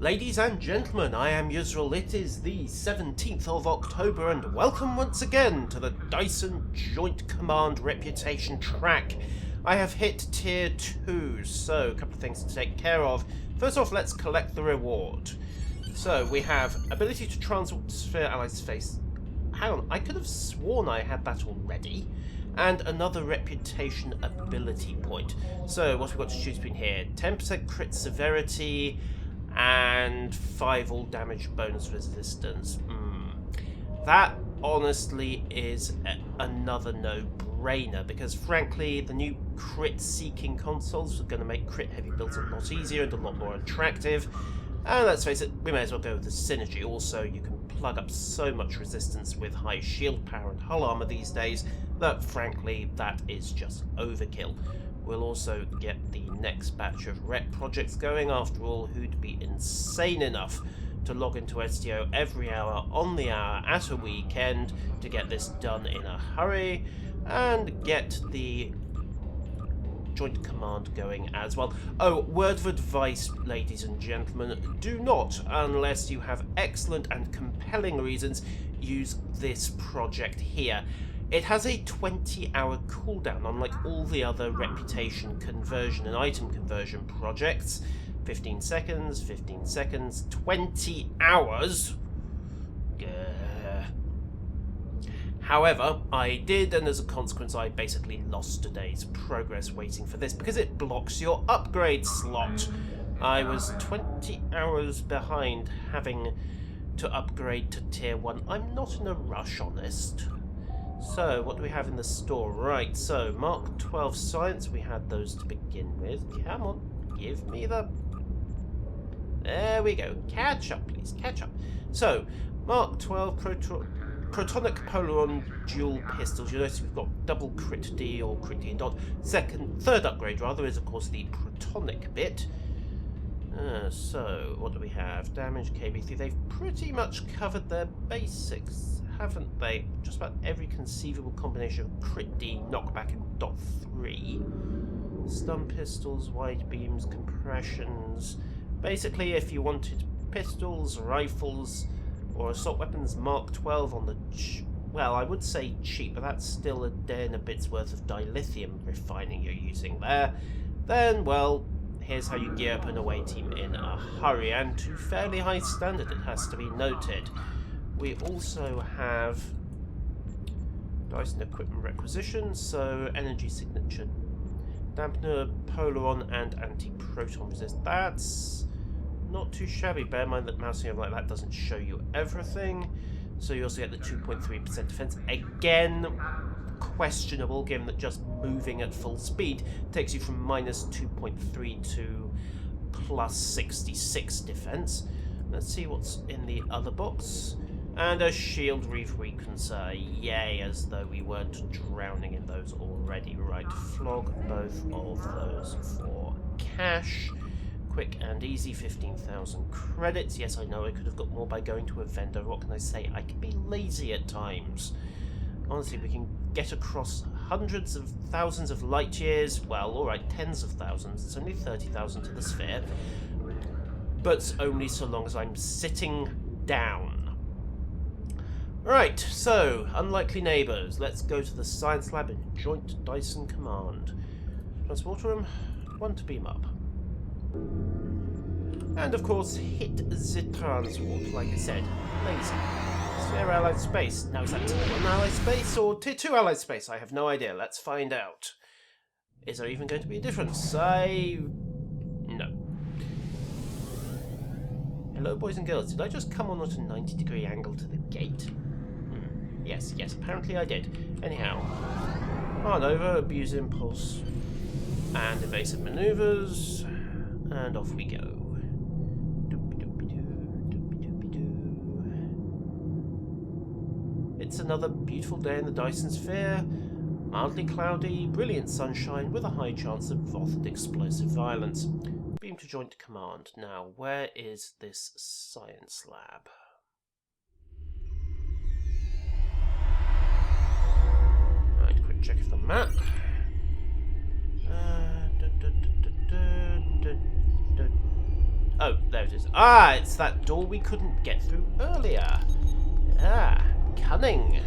Ladies and gentlemen, I am Yusril. It is the 17th of October and welcome once again to the Dyson Joint Command Reputation track. I have hit Tier 2, so a couple of things to take care of. First off, let's collect the reward. So we have ability to transfer allied space. Hang on, I could have sworn I had that already. And another reputation ability point. So what we've got to choose between here, 10% crit severity and 5 all damage bonus resistance. That honestly is another no-brainer, because frankly the new crit seeking consoles are going to make crit heavy builds a lot easier and a lot more attractive. And let's face it, we may as well go with the synergy. Also, you can plug up so much resistance with high shield power and hull armor these days that frankly that is just overkill. We'll also get the next batch of rep projects going. After all, who'd be insane enough to log into STO every hour on the hour at a weekend to get this done in a hurry and get the joint command going as well. Oh, word of advice, ladies and gentlemen, do not, unless you have excellent and compelling reasons, use this project here. It has a 20-hour cooldown, unlike all the other reputation conversion and item conversion projects. 15 seconds, 15 seconds, 20 hours. However, I did, and as a consequence I basically lost a day's progress waiting for this because it blocks your upgrade slot. I was 20 hours behind having to upgrade to tier 1. I'm not in a rush, honest. So, what do we have in the store? Right, so, Mark 12 Science, we had those to begin with. Come on, give me the... There we go. Catch up, please, catch up. So, Mark 12 Protonic Polaron Dual Pistols. You notice we've got double crit D or crit D and dot. Third upgrade, rather, is of course the Protonic bit. So, what do we have? Damage, KB3. They've pretty much covered their basics, haven't they? Just about every conceivable combination of crit D, knockback, and dot 3. Stun pistols, wide beams, compressions. Basically, if you wanted pistols, rifles, or assault weapons, Mark 12 on the, well, I would say cheap, but that's still a day and a bit's worth of dilithium refining you're using there. Then, well, here's how you gear up an away team in a hurry, and to fairly high standard, it has to be noted. We also have Dyson equipment requisition, so energy signature, dampener, polaron, and anti-proton resist. That's not too shabby. Bear in mind that mousing over like that doesn't show you everything. So you also get the 2.3% defense. Again, questionable, given that just moving at full speed takes you from minus 2.3 to plus 66 defense. Let's see what's in the other box. And a shield refrequencer. Yay, as though we weren't drowning in those already. Right, flog both of those for cash. Quick and easy, 15,000 credits. Yes, I know I could have got more by going to a vendor. What can I say? I can be lazy at times. Honestly, we can get across hundreds of thousands of light years. Well, alright, tens of thousands. It's only 30,000 to the sphere. But only so long as I'm sitting down. Right, so, unlikely neighbours. Let's go to the science lab in Joint Dyson Command. Transporter room, 1 to beam up. And of course, hit the transport, like I said. Lazy. Sphere allied space. Now, is that tier 1 allied space or tier 2 allied space? I have no idea. Let's find out. Is there even going to be a difference? No. Hello, boys and girls. Did I just come on at a 90-degree angle to the gate? Yes, apparently I did. Anyhow, on over, abuse impulse, and evasive maneuvers, and off we go. It's another beautiful day in the Dyson sphere. Mildly cloudy, brilliant sunshine with a high chance of froth and explosive violence. Beam to joint command. Now, where is this science lab? Right, quick check of the map. Oh, there it is. Ah, it's that door we couldn't get through earlier. Ah, cunning.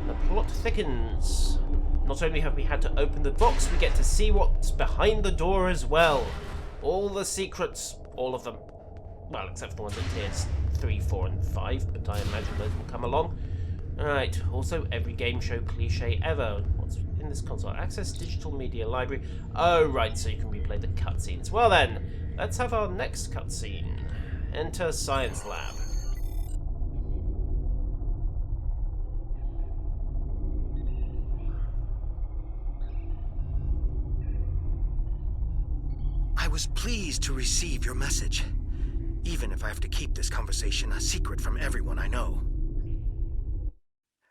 The plot thickens. Not only have we had to open the box, we get to see what's behind the door as well. All the secrets, all of them. Well, except for the ones at tiers 3, 4, and 5, but I imagine those will come along. Alright, also every game show cliche ever. What's in this console? Access digital media library. Oh, right, so you can replay the cutscenes. Well then, let's have our next cutscene. Enter Science Lab. I was pleased to receive your message, even if I have to keep this conversation a secret from everyone I know.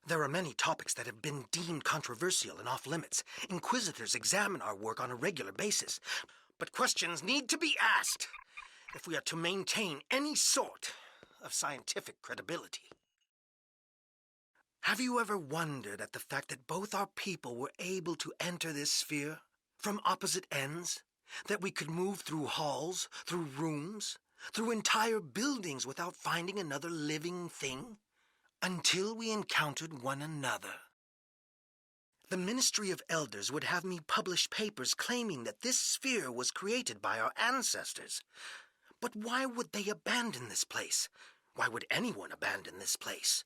There are many topics that have been deemed controversial and off-limits. Inquisitors examine our work on a regular basis, but questions need to be asked if we are to maintain any sort of scientific credibility. Have you ever wondered at the fact that both our people were able to enter this sphere from opposite ends? That we could move through halls, through rooms, through entire buildings without finding another living thing? Until we encountered one another. The Ministry of Elders would have me publish papers claiming that this sphere was created by our ancestors. But why would they abandon this place? Why would anyone abandon this place?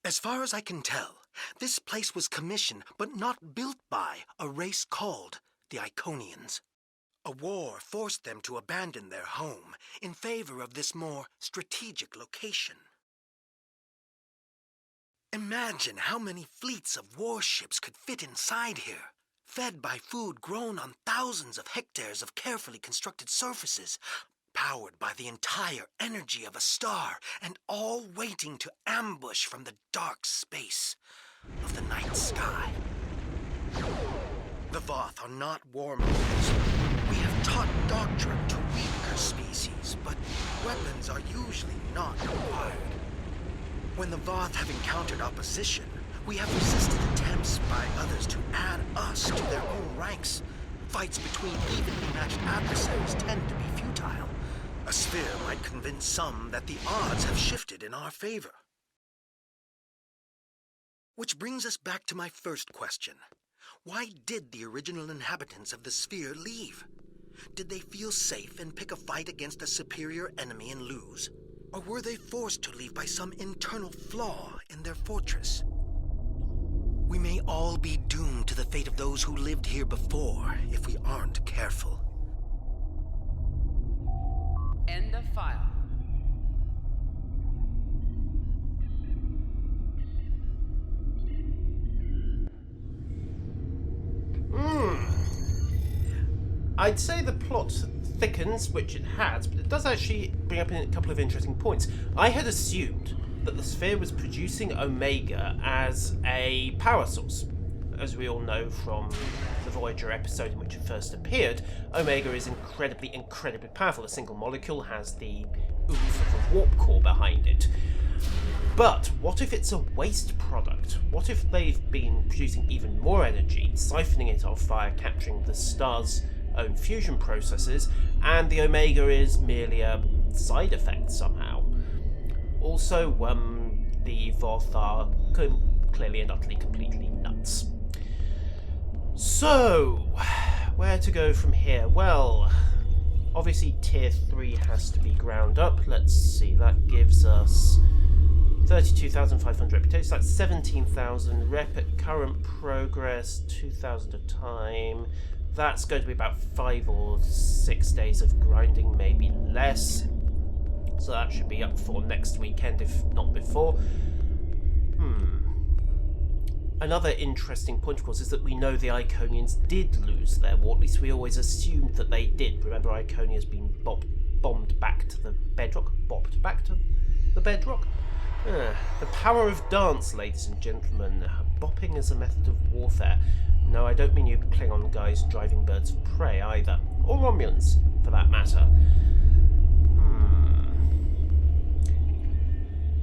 As far as I can tell, this place was commissioned but not built by a race called the Iconians. A war forced them to abandon their home in favor of this more strategic location. Imagine how many fleets of warships could fit inside here, fed by food grown on thousands of hectares of carefully constructed surfaces, powered by the entire energy of a star, and all waiting to ambush from the dark space of the night sky. The Voth are not warmongers. We have taught doctrine to weaker species, but weapons are usually not required. When the Voth have encountered opposition, we have resisted attempts by others to add us to their own ranks. Fights between evenly matched adversaries tend to be futile. A sphere might convince some that the odds have shifted in our favor. Which brings us back to my first question. Why did the original inhabitants of the sphere leave? Did they feel safe and pick a fight against a superior enemy and lose? Or were they forced to leave by some internal flaw in their fortress? We may all be doomed to the fate of those who lived here before if we aren't careful. End of file. I'd say the plot thickens, which it has, but it does actually bring up a couple of interesting points. I had assumed that the sphere was producing Omega as a power source. As we all know from the Voyager episode in which it first appeared, Omega is incredibly, incredibly powerful. A single molecule has the oomph of a warp core behind it. But what if it's a waste product? What if they've been producing even more energy, siphoning it off via capturing the star's own fusion processes, and the Omega is merely a side effect somehow? Also, the Voth are clearly and utterly completely nuts. So, where to go from here? Well, obviously tier 3 has to be ground up. Let's see, that gives us 32,500 reputation, that's 17,000 rep at current progress, 2,000 a time. That's going to be about 5 or 6 days of grinding, maybe less. So that should be up for next weekend, if not before. Another interesting point, of course, is that we know the Iconians did lose their war. At least we always assumed that they did. Remember, Iconia has been bombed back to the bedrock. Bopped back to the bedrock? The power of dance, ladies and gentlemen. Bopping as a method of warfare. No, I don't mean you Klingon guys driving birds of prey either. Or Romulans, for that matter.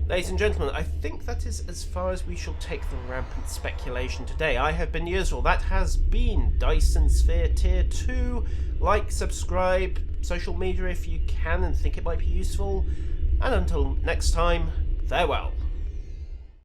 Ladies and gentlemen, I think that is as far as we shall take the rampant speculation today. I have been Yusril. That has been Dyson Sphere Tier 2. Like, subscribe, social media if you can and think it might be useful. And until next time, farewell.